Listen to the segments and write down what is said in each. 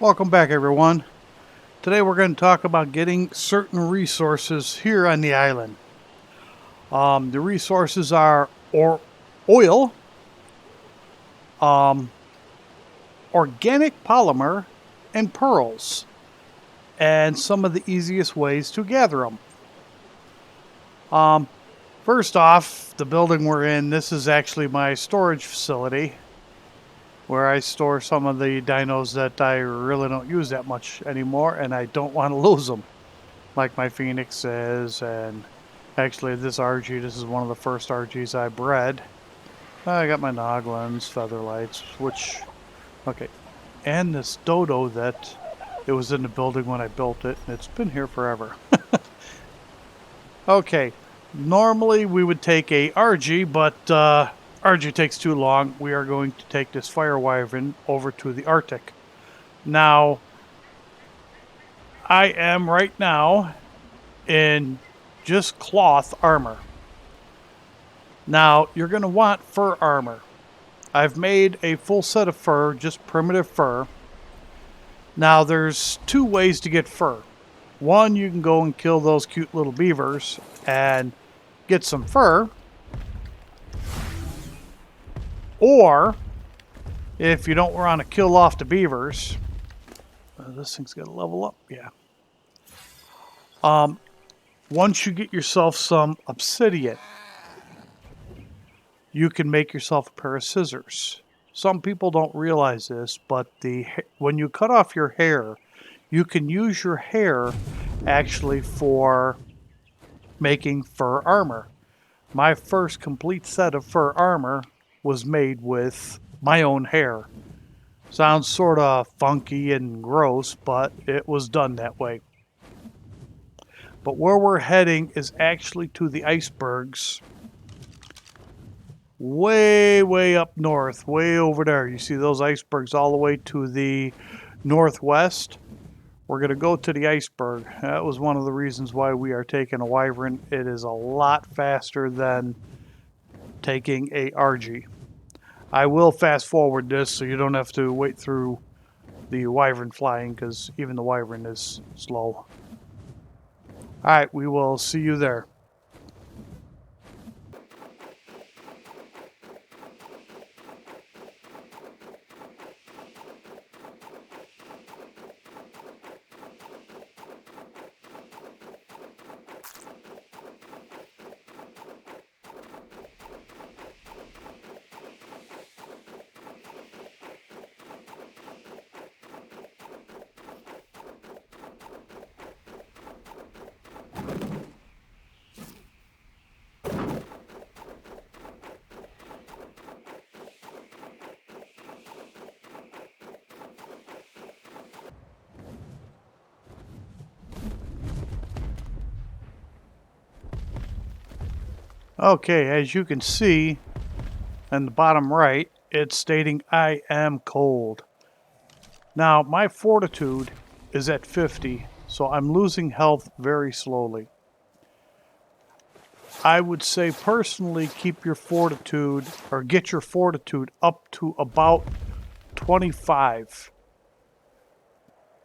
Welcome back, everyone. Today we're going to talk about getting certain resources here on the island. The resources are oil, organic polymer, and pearls, and some of the easiest ways to gather them. First off, the building we're in, this is actually my storage facility, where I store some of the dinos that I really don't use that much anymore, and I don't want to lose them, like my phoenixes. And actually this RG, this is one of the first RGs I bred. I got my Noglins, Featherlights, okay, and this Dodo that it was in the building when I built it, and it's been here forever. Okay, normally we would take a RG, but RG takes too long. We are going to take this Fire Wyvern over to the Arctic. Now, I am right now in just cloth armor. Now, you're going to want fur armor. I've made a full set of fur, just primitive fur. Now, there's two ways to get fur. One, you can go and kill those cute little beavers and get some fur. Or, if you don't want to kill off the beavers, this thing's got to level up, yeah. Once you get yourself some obsidian, you can make yourself a pair of scissors. Some people don't realize this, but when you cut off your hair, you can use your hair actually for making fur armor. My first complete set of fur armor was made with my own hair. Sounds sort of funky and gross, but it was done that way. But where we're heading is actually to the icebergs. Way up north, way over there. You see those icebergs all the way to the northwest? We're going to go to the iceberg. That was one of the reasons why we are taking a Wyvern. It is a lot faster than taking a RG. I will fast forward this so you don't have to wait through the Wyvern flying, because even the Wyvern is slow. Alright, we will see you there. Okay, as you can see in the bottom right, it's stating I am cold. Now, my fortitude is at 50, so I'm losing health very slowly. I would say personally keep your fortitude, or get your fortitude up to about 25.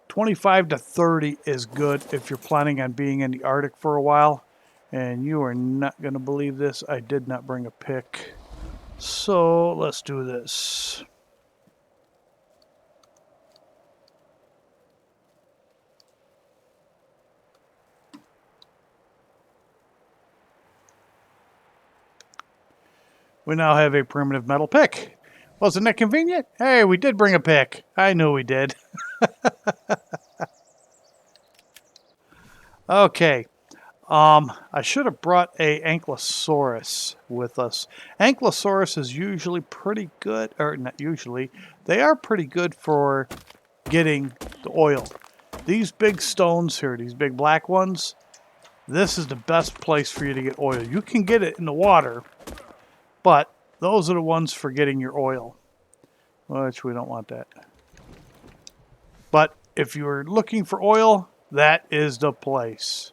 25 to 30 is good if you're planning on being in the Arctic for a while. And you are not going to believe this, I did not bring a pick. So let's do this. We now have a primitive metal pick. Wasn't that convenient? Hey, we did bring a pick. I knew we did. Okay. I should have brought a Ankylosaurus with us. Ankylosaurus is usually pretty good, or not usually, they are pretty good for getting the oil. These big stones here, these big black ones, this is the best place for you to get oil. You can get it in the water, but those are the ones for getting your oil, which we don't want that. But if you're looking for oil, that is the place.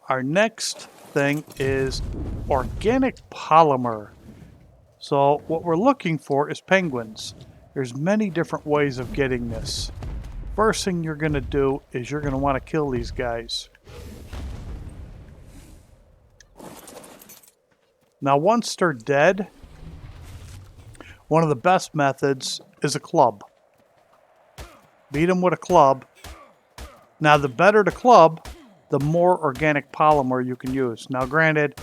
Our next thing is organic polymer. So what we're looking for is penguins. There's many different ways of getting this. First thing you're going to do is you're going to want to kill these guys. Now, once they're dead, one of the best methods is a club. Beat them with a club. Now, the better the club, the more organic polymer you can use. Now, granted,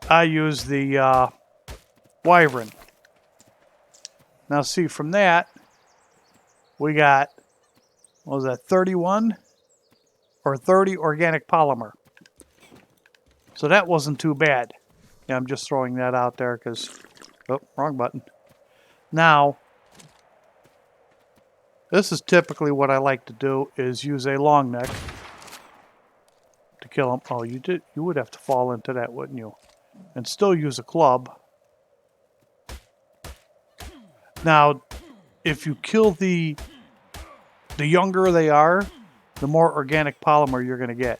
I use the Wyvern. Now, see, from that, we got, what was that, 31 or 30 organic polymer. So that wasn't too bad. Yeah, I'm just throwing that out there because, oh, wrong button. Now, this is typically what I like to do is use a long neck to kill them. Oh, you would have to fall into that, wouldn't you? And still use a club. Now, if you kill the younger they are, the more organic polymer you're going to get.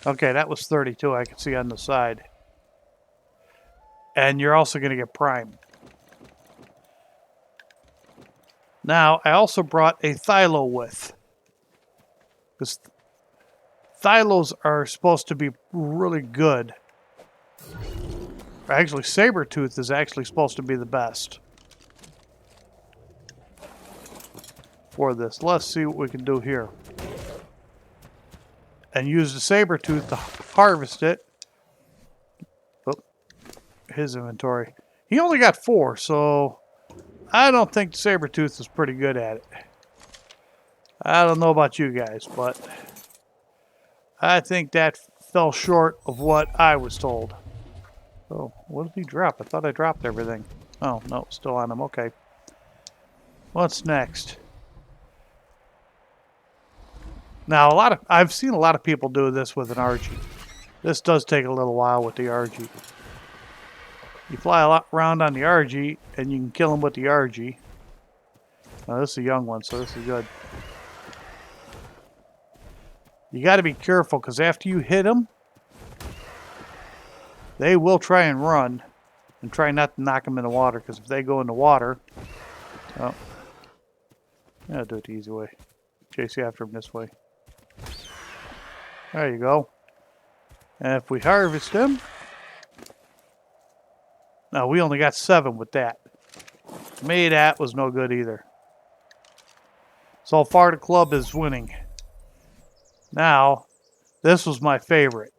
Okay, that was 32, I can see on the side. And you're also going to get prime. Now, I also brought a Thylo with. Because Thylos are supposed to be really good. Actually, Sabertooth is actually supposed to be the best for this. Let's see what we can do here. And use the Sabertooth to harvest it. Oh, his inventory. He only got 4, so I don't think the Sabertooth is pretty good at it. I don't know about you guys, but I think that fell short of what I was told. Oh, what did he drop? I thought I dropped everything. Oh, no, still on him. Okay. What's next? Now, I've seen a lot of people do this with an RG. This does take a little while with the RG. You fly a lot around on the RG, and you can kill them with the RG. Now, this is a young one, so this is good. You got to be careful, because after you hit them, they will try and run, and try not to knock them in the water, because if they go in the water, oh, I'll do it the easy way. Chase you after them this way. There you go. And if we harvest them, now we only got 7 with that. To me, that was no good either. So far, the club is winning. Now, this was my favorite.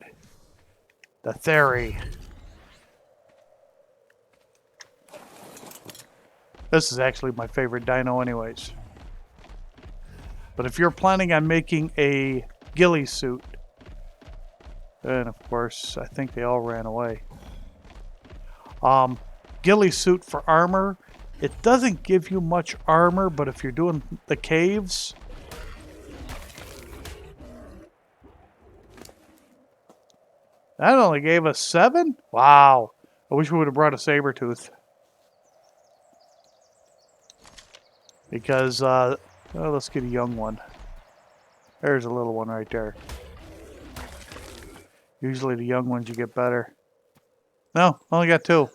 The Theory. This is actually my favorite dino anyways. But if you're planning on making a ghillie suit, and of course, I think they all ran away. Ghillie suit for armor, it doesn't give you much armor, but if you're doing the caves, that only gave us 7? Wow. I wish we would have brought a Sabertooth. Because, well, let's get a young one. There's a little one right there. Usually the young ones you get better. No, only got 2.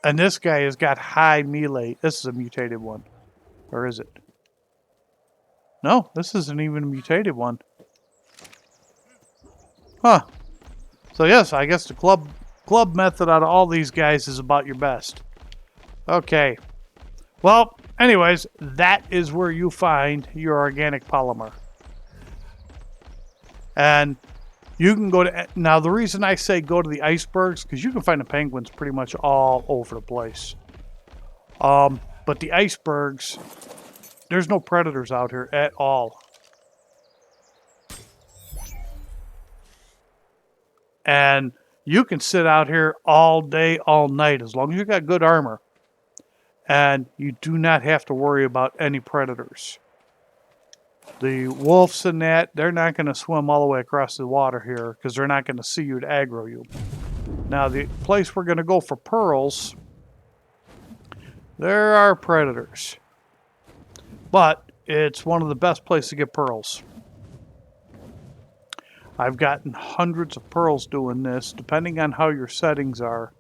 And this guy has got high melee. This is a mutated one. Or is it? No, this isn't even a mutated one. Huh. So yes, I guess the club method out of all these guys is about your best. Okay. Well, anyways, that is where you find your organic polymer. And you can go to... Now, the reason I say go to the icebergs, because you can find the penguins pretty much all over the place. But the icebergs, there's no predators out here at all. And you can sit out here all day, all night, as long as you got good armor. And you do not have to worry about any predators. The wolves and that, they're not going to swim all the way across the water here because they're not going to see you to aggro you. Now, the place we're going to go for pearls, there are predators. But it's one of the best places to get pearls. I've gotten hundreds of pearls doing this, depending on how your settings are.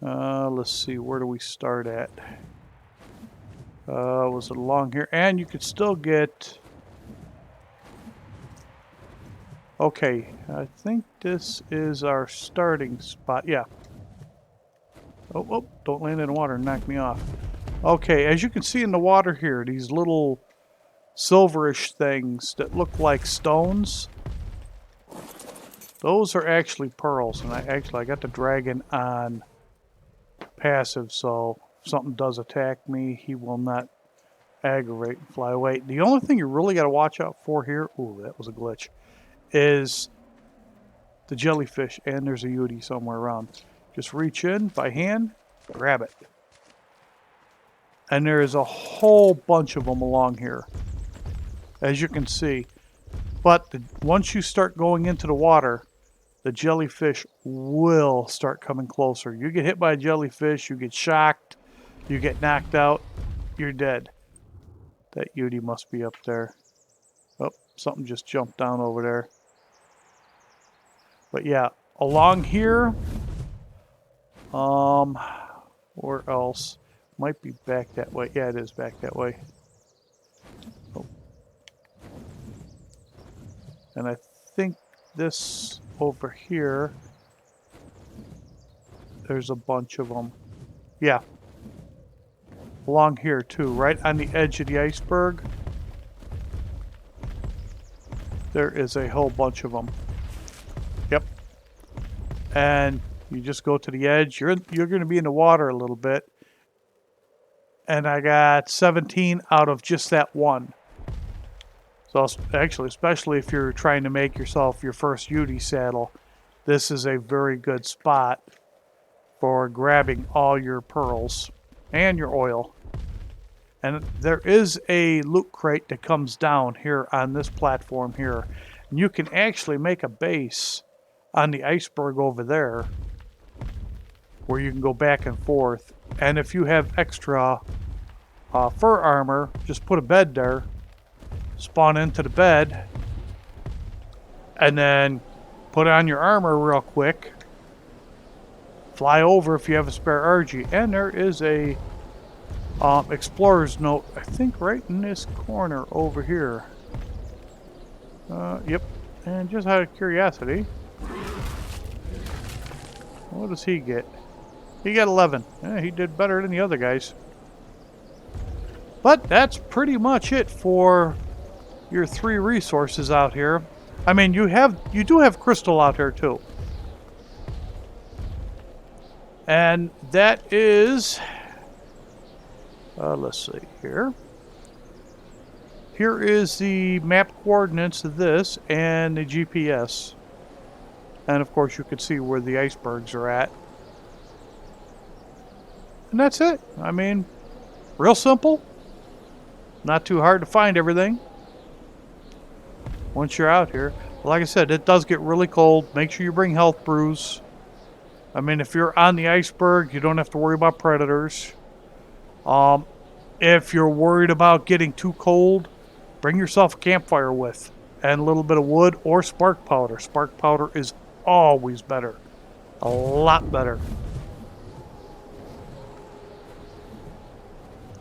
Let's see, where do we start at? Was it along here? And you could still get... Okay, I think this is our starting spot. Yeah. Oh, don't land in the water and knock me off. Okay, as you can see in the water here, these little silverish things that look like stones, those are actually pearls. And I got the dragon on passive, so if something does attack me, he will not aggravate and fly away. The only thing you really got to watch out for here, ooh, that was a glitch, is the jellyfish, and there's a Yudi somewhere around. Just reach in by hand, grab it. And there is a whole bunch of them along here, as you can see. But once you start going into the water, the jellyfish will start coming closer. You get hit by a jellyfish, you get shocked, you get knocked out, you're dead. That Yudi must be up there. Oh, something just jumped down over there. But yeah, along here, where else? Might be back that way. Yeah, it is back that way. Oh. And I think this over here, there's a bunch of them. Yeah. Along here too, right on the edge of the iceberg. There is a whole bunch of them. Yep. And you just go to the edge. You're going to be in the water a little bit. And I got 17 out of just that one. So actually, especially if you're trying to make yourself your first Yudi saddle, this is a very good spot for grabbing all your pearls and your oil. And there is a loot crate that comes down here on this platform here. And you can actually make a base on the iceberg over there where you can go back and forth. And if you have extra fur armor, just put a bed there, spawn into the bed, and then put on your armor real quick, fly over if you have a spare RG. And there is a explorer's note, I think right in this corner over here. Yep. And just out of curiosity, what does he get? He got 11. Yeah, he did better than the other guys. But that's pretty much it for your 3 resources out here. I mean, you do have crystal out here too. And that is, let's see here. Here is the map coordinates of this and the GPS. And of course you can see where the icebergs are at. And that's it. I mean, real simple. Not too hard to find everything once you're out here. Like I said, it does get really cold. Make sure you bring health brews. I mean, if you're on the iceberg, you don't have to worry about predators. If you're worried about getting too cold, bring yourself a campfire with and a little bit of wood or spark powder. Spark powder is always better. A lot better.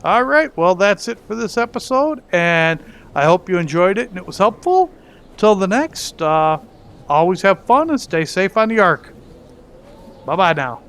All right, well, that's it for this episode, and I hope you enjoyed it and it was helpful. Till the next, always have fun and stay safe on the Ark. Bye-bye now.